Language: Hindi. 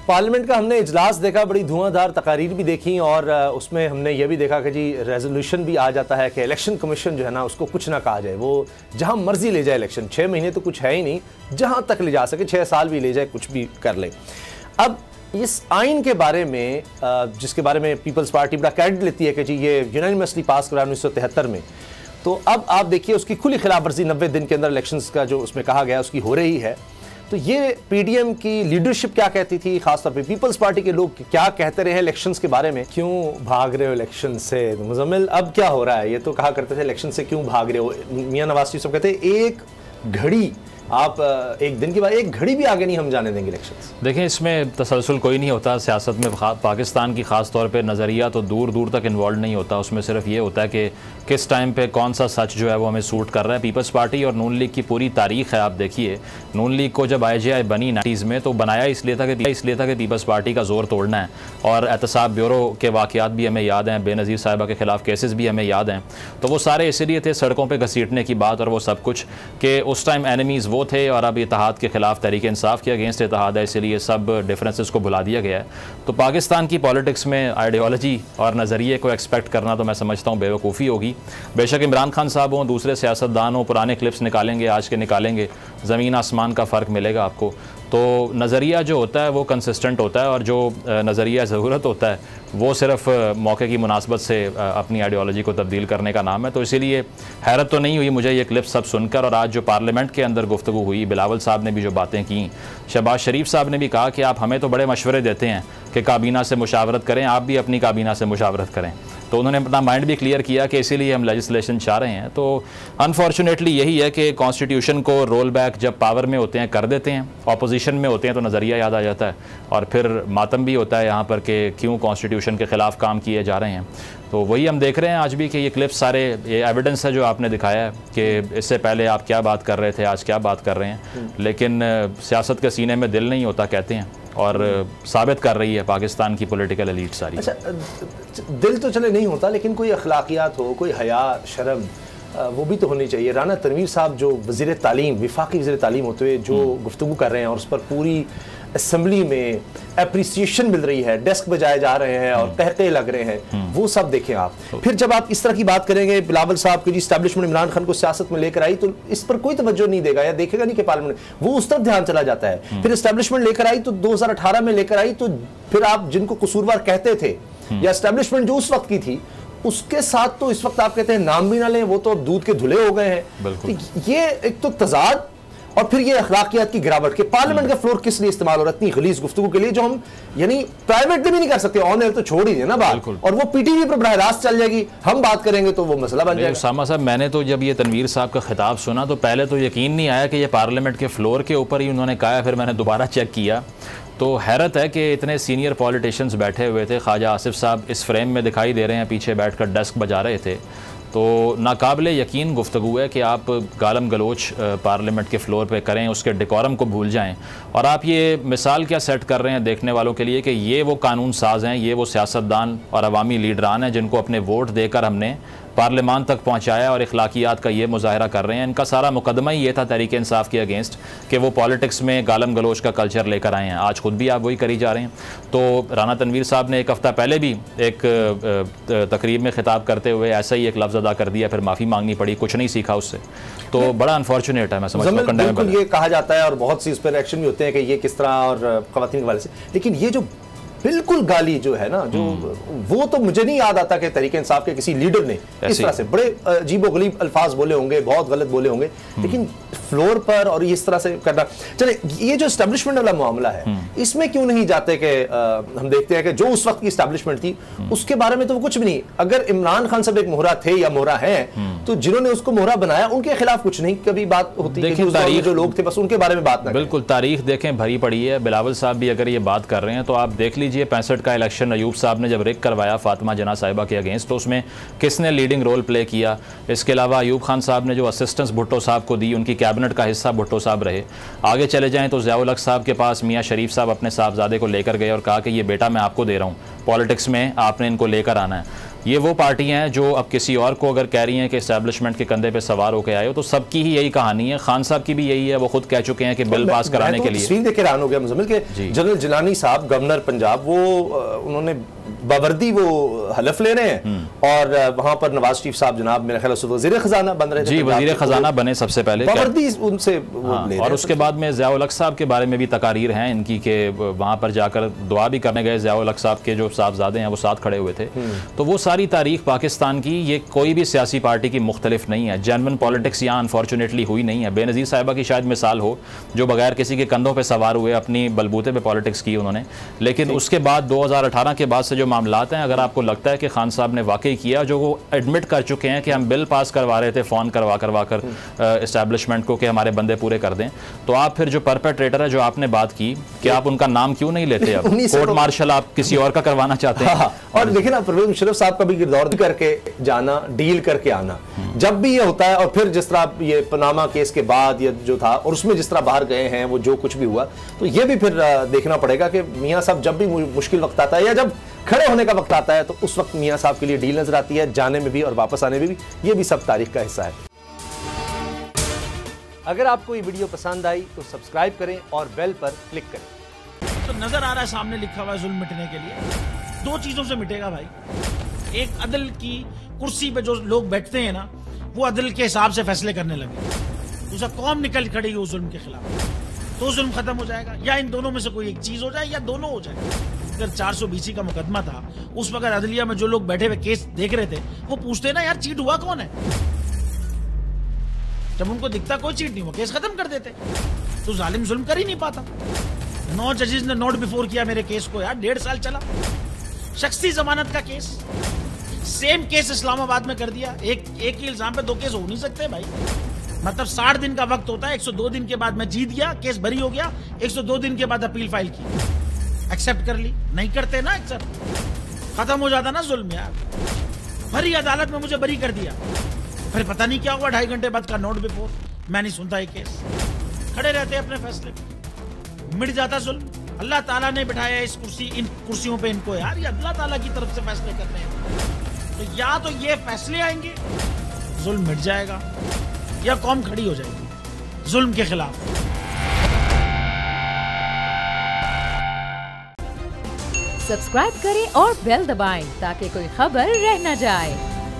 पार्लियामेंट का हमने इजलास देखा, बड़ी धुआंधार तकारीर भी देखी और उसमें हमने ये भी देखा कि जी रेजोल्यूशन भी आ जाता है कि इलेक्शन कमीशन जो है ना उसको कुछ ना कहा जाए, वो जहां मर्जी ले जाए इलेक्शन। 6 महीने तो कुछ है ही नहीं, जहां तक ले जा सके, 6 साल भी ले जाए, कुछ भी कर ले। अब इस आइन के बारे में जिसके बारे में पीपल्स पार्टी बड़ा क्रेडिट लेती है कि जी ये यूनानिमसली पास करा 1973 में, तो अब आप देखिए उसकी खुली खिलाफ वर्जी 90 दिन के अंदर इलेक्शंस का जो उसमें कहा गया उसकी हो रही है। तो ये पीडीएम की लीडरशिप क्या कहती थी, खासतौर पे पीपल्स पार्टी के लोग क्या कहते रहे इलेक्शंस के बारे में, क्यों भाग रहे हो इलेक्शन से? तो मुजम्मिल अब क्या हो रहा है? ये तो कहा करते थे इलेक्शन से क्यों भाग रहे हो, मियां नवाज शरीफ सब कहते एक घड़ी आप एक दिन के बाद एक घड़ी भी आगे नहीं हम जाने देंगे इलेक्शंस। देखें, इसमें तसलसल कोई नहीं होता सियासत में। पाकिस्तान की ख़ास तौर पे नज़रिया तो दूर दूर तक इन्वॉल्व नहीं होता, उसमें सिर्फ ये होता है कि किस टाइम पे कौन सा सच जो है वो हमें सूट कर रहा है। पीपल्स पार्टी और नून लीग की पूरी तारीख है, आप देखिए नून लीग को जब IJI बनी 90s में तो बनाया इसलिए था कि पीपल्स पार्टी का जोर तोड़ना है, और एहतसाब ब्यूरो के वाक़यात भी हमें याद हैं, बेनज़ीर साहिबा के ख़िलाफ़ केसेस भी हमें याद हैं। तो वो सारे इसीलिए थे सड़कों पर घसीटने की बात और वो सब कुछ, कि उस टाइम एनिमीज़ वो थे और अब इत्तेहाद के ख़िलाफ़ तहरीक इंसाफ के अगेंस्ट इत्तेहाद है, इसीलिए सब डिफरेंसेस को भुला दिया गया है। तो पाकिस्तान की पॉलिटिक्स में आइडियोलॉजी और नज़रिए को एक्सपेक्ट करना तो मैं समझता हूँ बेवकूफ़ी होगी। बेशक इमरान खान साहब हों, दूसरे सियासतदान हों, पुराने क्लिप्स निकालेंगे, आज के निकालेंगे, ज़मीन आसमान का फ़र्क मिलेगा आपको। तो नज़रिया जो होता है वो कंसिस्टेंट होता है, और जो नज़रिया ज़रूरत होता है वो सिर्फ मौके की मुनासबत से अपनी आइडियोलॉजी को तब्दील करने का नाम है। तो इसीलिए हैरत तो नहीं हुई मुझे ये क्लिप सब सुनकर, और आज जो पार्लियामेंट के अंदर गुफ्तगू हुई, बिलावल साहब ने भी जो बातें की, शहबाज शरीफ साहब ने भी कहा कि आप हमें तो बड़े मशवरे देते हैं कि काबीना से मुशावरत करें, आप भी अपनी काबीना से मुशावरत करें। तो उन्होंने अपना माइंड भी क्लियर किया कि इसीलिए हम लेजिस्लेशन चाह रहे हैं। तो अनफॉर्चुनेटली यही है कि कॉन्स्टिट्यूशन को रोल बैक जब पावर में होते हैं कर देते हैं, ऑपोजिशन में होते हैं तो नज़रिया याद आ जाता है, और फिर मातम भी होता है यहाँ पर कि क्यों कॉन्स्टिट्यूशन के ख़िलाफ़ काम किए जा रहे हैं। तो वही हम देख रहे हैं आज भी कि ये क्लिप्स सारे ये एविडेंस है जो आपने दिखाया है कि इससे पहले आप क्या बात कर रहे थे, आज क्या बात कर रहे हैं। लेकिन सियासत के सीने में दिल नहीं होता कहते हैं, और साबित कर रही है पाकिस्तान की पॉलिटिकल एलीट सारी। अच्छा, दिल तो चले नहीं होता, लेकिन कोई अखलाकियात हो, कोई हया शर्म वो भी तो होनी चाहिए। राना तनवीर साहब जो वज़ीर तालीम, विफाकी वज़ीर तालीम होते हुए जो गुफ्तगू कर रहे हैं और उस पर पूरी असम्बली में एप्रिसिएशन मिल रही है, डेस्क बजाए जा रहे हैं और कहते लग रहे हैं, वो सब देखें आप। फिर जब आप इस तरह की बात करेंगे, बिलावल साहब की जी इस्टेब्लिशमेंट इमरान खान को सियासत में लेकर आई, तो इस पर कोई तवज्जो नहीं देगा या देखेगा नहीं कि पार्लियामेंट, वो उस तरफ ध्यान चला जाता है। फिर इस्टेब्लिशमेंट लेकर आई तो 2018 में लेकर आई, तो फिर आप जिनको कसूरवार कहते थे या इस्टेब्लिशमेंट जो उस वक्त की थी, उसके साथ तो इस वक्त आप कहते हैं नाम भी ना लें, वो तो अब दूध के धुले हो गए हैं। तो ये एक तो तजाद, और फिर ये अखलाकियात की गिरावट के पार्लियामेंट का फ्लोर किस लिए इस्तेमाल हो रहा है इतनी गलीज गुफ्तगू के लिए, जो हम यानी प्राइवेटली भी नहीं कर सकते, ऑन एयर तो छोड़ ही देना ना बात, और वो पीटीवी पर बराह रास्त चल जाएगी, हम बात करेंगे तो वो मसला बन जाएगा। उसामा साहब, मैंने तो जब ये तनवीर साहब का खिताब सुना तो पहले तो यकीन नहीं आया कि ये पार्लियामेंट के फ्लोर के ऊपर ही उन्होंने कहा है। फिर मैंने दोबारा चेक किया तो हैरत है कि इतने सीनियर पॉलिटिशियंस बैठे हुए थे। ख्वाजा आसिफ साहब इस फ्रेम में दिखाई दे रहे हैं, पीछे बैठकर डेस्क बजा रहे थे। तो नाकाबिले यकीन गुफ्तगू है कि आप गालम गलोच पार्लियामेंट के फ्लोर पे करें, उसके डेकोरम को भूल जाएं, और आप ये मिसाल क्या सेट कर रहे हैं देखने वालों के लिए कि ये वो कानून साज हैं, ये वो सियासतदान और अवामी लीडरान हैं जिनको अपने वोट देकर हमने पार्लियामान तक पहुंचाया और इखलाकियात का ये मुजाहरा कर रहे हैं। इनका सारा मुकदमा ही ये था तहरीक इंसाफ के अगेंस्ट कि वो पॉलिटिक्स में गालम गलोच का कल्चर लेकर आए हैं। आज खुद भी आप वही करी जा रहे हैं। तो राना तनवीर साहब ने एक हफ़्ता पहले भी एक तकरीब में खिताब करते हुए ऐसा ही एक लफ्ज़ अदा कर दिया, फिर माफ़ी मांगनी पड़ी, कुछ नहीं सीखा उससे। तो बड़ा अनफॉर्चुनेट है, मैं समझता हूँ। बिल्कुल ये कहा जाता है और बहुत सी इस पर एक्शन भी होते हैं कि ये किस तरह और ख़वातीन के वाले से, लेकिन ये जो बिल्कुल गाली जो है ना, जो वो तो मुझे नहीं याद आता कि तहरीक इंसाफ के किसी लीडर ने इस तरह से बड़े अजीबोगरीब अल्फाज बोले होंगे, बहुत गलत बोले होंगे, लेकिन फ्लोर पर और इस तरह से करना। चले, ये जो एस्टेब्लिशमेंट वाला मामला है, इसमें क्यों नहीं जाते कि हम देखते हैं कि जो उस वक्त की एस्टेब्लिशमेंट थी उसके बारे में तो वो कुछ भी नहीं। अगर इमरान खान साहब एक मोहरा थे या मोहरा हैं, तो जिन्होंने उसको मोहरा बनाया उनके खिलाफ कुछ नहीं कभी बात होती है, जो लोग थे बस उनके बारे में बात ना। बिल्कुल, तारीख देखें भरी पड़ी है। बिलावल साहब भी अगर ये बात कर रहे हैं तो आप देख लीजिए 65 का इलेक्शन अयूब साहब ने जब रिक करवाया फातिमा जना साहिबा के अगेंस्ट, तो उसमें किसने लीडिंग रोल प्ले किया। इसके अलावा अयूब खान साहब ने जो असिस्टेंस भुट्टो साहब को दी, उनकी कैबिनेट का हिस्सा भुट्टो साहब रहे। आगे चले जाएं तो ज़ियाउल हक साहब के पास मियाँ शरीफ साहब अपने साहबजादे को लेकर गए और कहा कि ये बेटा मैं आपको दे रहा हूँ, पॉलिटिक्स में आपने इनको लेकर आना है। ये वो पार्टियां हैं जो अब किसी और को अगर कह रही हैं कि इस्टेब्लिशमेंट के कंधे पे सवार होकर आए हो, तो सबकी ही यही कहानी है। खान साहब की भी यही है, वो खुद कह चुके हैं कि बिल पास कराने के लिए। तस्वीर देख के हैरान हो गया मुजम्मिल के जनरल जिलानी साहब गवर्नर पंजाब, वो उन्होंने बावर्दी वो हलफ ले रहे हैं और वहां पर नवाज शरीफ साहब जनाब मेरे ख्याल से वजीर खजाना बन रहे थे। जी, वजीर खजाना बने सबसे पहले, बावर्दी उनसे और उसके बाद में ज़िया उल हक साहब के बारे में भी तकारीर हैं इनकी कि वहाँ पर जाकर दुआ भी करने गए। ज़िया उल हक साहब के जो साहबजादे हैं वो साथ खड़े हुए थे। तो वो सारी तारीख पाकिस्तान की, ये कोई भी सियासी पार्टी की मुख्तलिफ नहीं है। जेन्युइन पॉलिटिक्स यहाँ अनफॉर्चुनेटली हुई नहीं है। बेनज़ीर साहिबा की शायद मिसाल हो, जो बगैर किसी के कंधों पर सवार हुए अपनी बलबूते पर पॉलिटिक्स की उन्होंने। लेकिन उसके बाद 2018 के बाद से जो मामलात हैं, अगर आपको लगता है कि खान साहब ने वाकई किया, जो वो एडमिट कर चुके हैं कि हम बिल पास करवा रहे थे फ़ोन करवा कर इस्टेब्लिशमेंट को कि हमारे बंदे पूरे कर दें, तो आप फिर जो परपेट्रेटर है जो आपने बात की कि आप उनका नाम क्यों नहीं लेते? अब कोर्ट मार्शल आप किसी और का करवाना चाहते हैं। और देखिए ना, परवेज मुशर्रफ साहब का भी किरदार करके जाना, डील करके आना, जब भी ये होता है। और फिर जिस तरह ये पनामा केस के बाद ये जो था और उसमें जिस तरह बाहर गए हैं, वो जो कुछ भी हुआ, तो ये भी फिर देखना पड़ेगा कि मियाँ साहब जब भी मुश्किल वक्त आता है या जब खड़े होने का वक्त आता है, तो उस वक्त मियाँ साहब के लिए डील नजर आती है, जाने में भी और वापस आने में भी। ये भी सब तारीख का हिस्सा है। अगर आपको ये वीडियो पसंद आई तो सब्सक्राइब करें और बेल पर क्लिक करें। तो नजर आ रहा है सामने लिखा हुआ है जुल्म मिटने के लिए दो चीजों से मिटेगा भाई। एक, अदल की कुर्सी पे जो लोग बैठते हैं ना, वो अदल के हिसाब से फैसले करने लगे। दूसरा, कौम निकल खड़ी हो जुल्म के खिलाफ, तो जुल्म खत्म हो जाएगा। या इन दोनों में से कोई एक चीज हो जाए या दोनों हो जाए। अगर 420 का मुकदमा था, उस वक्त अदलिया में जो लोग बैठे हुए केस देख रहे थे, वो पूछते ना यार चीट हुआ कौन है। जब उनको दिखता कोई चीट नहीं हुआ, केस खत्म कर देते। तो जालिम जुल्म कर ही नहीं पाता। 9 जजेस ने नोट बिफोर किया मेरे केस को यार, 1.5 साल चला। शख्सी जमानत का केस, सेम केस इस्लामाबाद में कर दिया। एक ही इल्जाम पे 2 केस हो नहीं सकते भाई। मतलब 60 दिन का वक्त होता है, 102 दिन के बाद मैं जीत गया, केस बरी हो गया, 102 दिन के बाद अपील फाइल की, एक्सेप्ट कर ली। नहीं करते ना एक्सेप्ट, खत्म हो जाता ना जुल्म यार। भरी अदालत में मुझे बरी कर दिया, फिर पता नहीं क्या हुआ, 2.5 घंटे बाद का नोट बिफोर, मैं नहीं सुनता ये केस। खड़े रहते अपने फैसले पे, मिट जाता जुल्म। अल्लाह ताला ने बिठाया इस कुर्सी, इन कुर्सियों पे इनको यार, ये अल्लाह ताला की तरफ से फैसले करने हैं। तो या तो ये फैसले आएंगे, जुल्म मिट जाएगा, या कौम खड़ी हो जाएगी जुल्म के खिलाफ। सब्सक्राइब करें और बेल दबाएं ताकि कोई खबर रह न जाए।